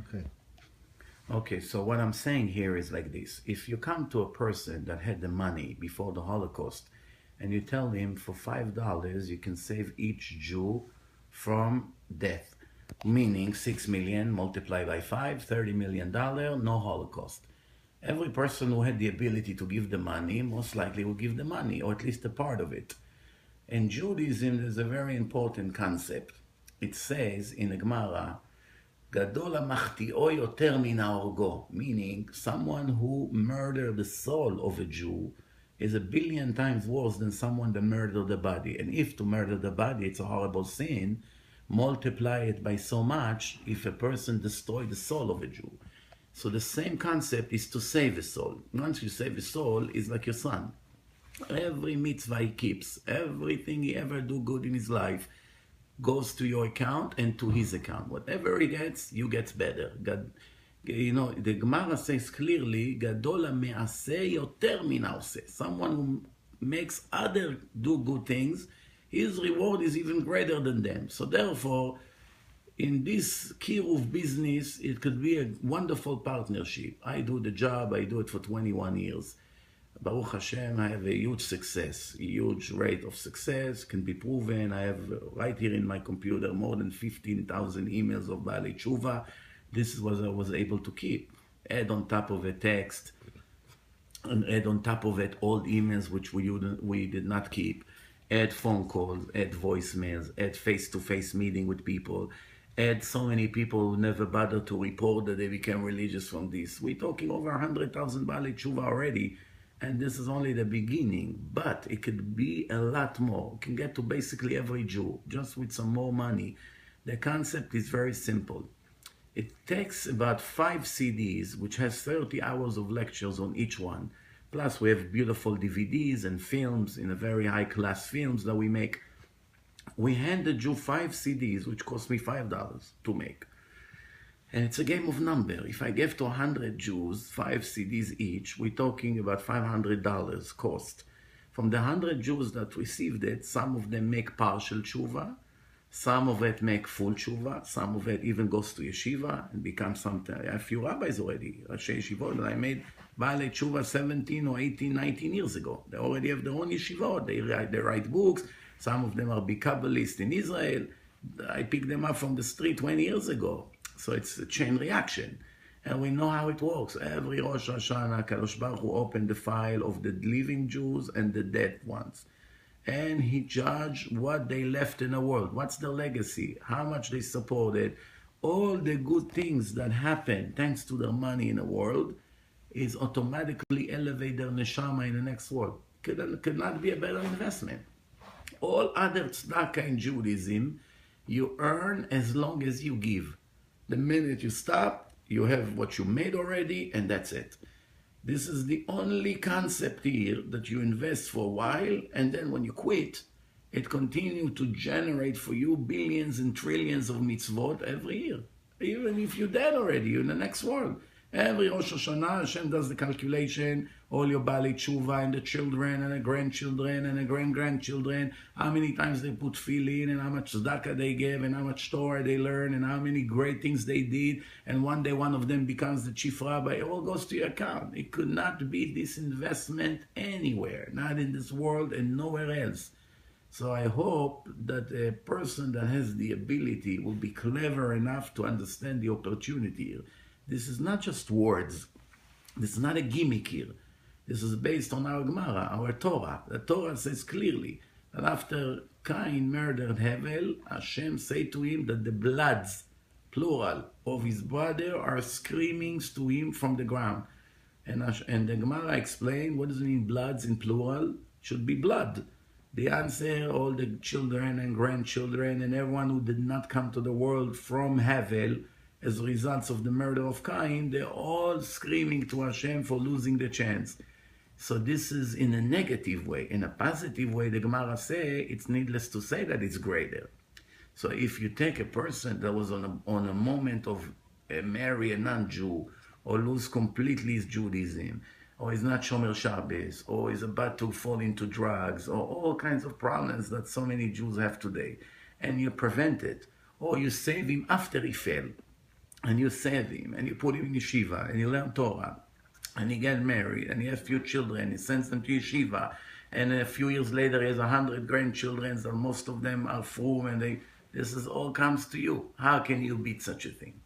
Okay. Okay, so what I'm saying here is like this. If you come to a person that had the money before the Holocaust and you tell him for $5 you can save each Jew from death, meaning 6 million multiplied by 5, $30 million, no Holocaust. Every person who had the ability to give the money most likely will give the money, or at least a part of it. In Judaism, there's a very important concept. It says in the Gemara, Gadol המחטיאו יותר מן ההורגו, meaning someone who murdered the soul of a Jew is 1,000,000,000 times worse than someone that murdered the body. And if to murder the body it's a horrible sin, multiply it by so much if a person destroyed the soul of a Jew. So the same concept is to save a soul. Once you save a soul, it's like your son. Every mitzvah he keeps, everything he ever do good in his life, goes to your account and to his account. Whatever he gets, you get better. God, the Gemara says clearly, Gadol me'aseh yoter min ha'oseh. Someone who makes other do good things, his reward is even greater than them. So therefore, in this kiruv business, it could be a wonderful partnership. I do the job, I do it for 21 years. Baruch Hashem, I have a huge success, a huge rate of success, can be proven. I have right here in my computer more than 15,000 emails of Baalei Tshuva. This is what I was able to keep. Add on top of a text, and add on top of it old emails which we did not keep. Add phone calls, add voicemails, add face-to-face meeting with people. Add so many people who never bothered to report that they became religious from this. We're talking over 100,000 Baalei Tshuva already. And this is only the beginning, but it could be a lot more. It can get to basically every Jew, just with some more money. The concept is very simple. It takes about 5 CDs, which has 30 hours of lectures on each one. Plus we have beautiful DVDs and films, in a very high-class films that we make. We hand the Jew 5 CDs, which cost me $5 to make. And it's a game of number. If I give to 100 Jews 5 CDs each, we're talking about $500 cost. From the 100 Jews that received it, some of them make partial tshuva, some of it make full tshuva, some of it even goes to yeshiva and becomes something. I have a few rabbis already, Rashi Yeshivot, that I made Baalei Tshuva 17 or 18, 19 years ago. They already have their own yeshivot. They write books. Some of them are big Kabbalists in Israel. I picked them up from the street 20 years ago. So it's a chain reaction. And we know how it works. Every Rosh Hashanah, Kadosh Baruch Hu opened the file of the living Jews and the dead ones. And he judged what they left in the world. What's their legacy? How much they supported. All the good things that happened thanks to their money in the world is automatically elevate their neshama in the next world. Could not be a better investment. All other tzedakah in Judaism, you earn as long as you give. The minute you stop, you have what you made already, and that's it. This is the only concept here that you invest for a while, and then when you quit, it continues to generate for you billions and trillions of mitzvot every year. Even if you're dead already, you're in the next world. Every Rosh Hashanah, Hashem does the calculation, all your Baalei Tshuva and the children and the grandchildren and the grand-grandchildren, how many times they put tefillin and how much tzedakah they gave and how much Torah they learn and how many great things they did, and one day one of them becomes the chief rabbi. It all goes to your account. It could not be this investment anywhere, not in this world and nowhere else. So I hope that a person that has the ability will be clever enough to understand the opportunity here. This is not just words. This is not a gimmick here. This is based on our Gemara, our Torah. The Torah says clearly that after Cain murdered Hevel, Hashem said to him that the bloods, plural, of his brother are screaming to him from the ground. And the Gemara explained, what does it mean bloods in plural? Should be blood. The answer, all the children and grandchildren and everyone who did not come to the world from Hevel, as results of the murder of Cain, they're all screaming to Hashem for losing the chance. So this is in a negative way. In a positive way, the Gemara say, it's needless to say that it's greater. So if you take a person that was on a moment of marry a non-Jew, or lose completely his Judaism, or is not Shomer Shabbos, or is about to fall into drugs, or all kinds of problems that so many Jews have today, and you prevent it, or you save him after he fell, and you save him, and you put him in yeshiva, and you learn Torah, and he get married, and he has few children, he sends them to yeshiva, and a few years later he has 100 grandchildren, and most of them are frum, and this is all comes to you. How can you beat such a thing?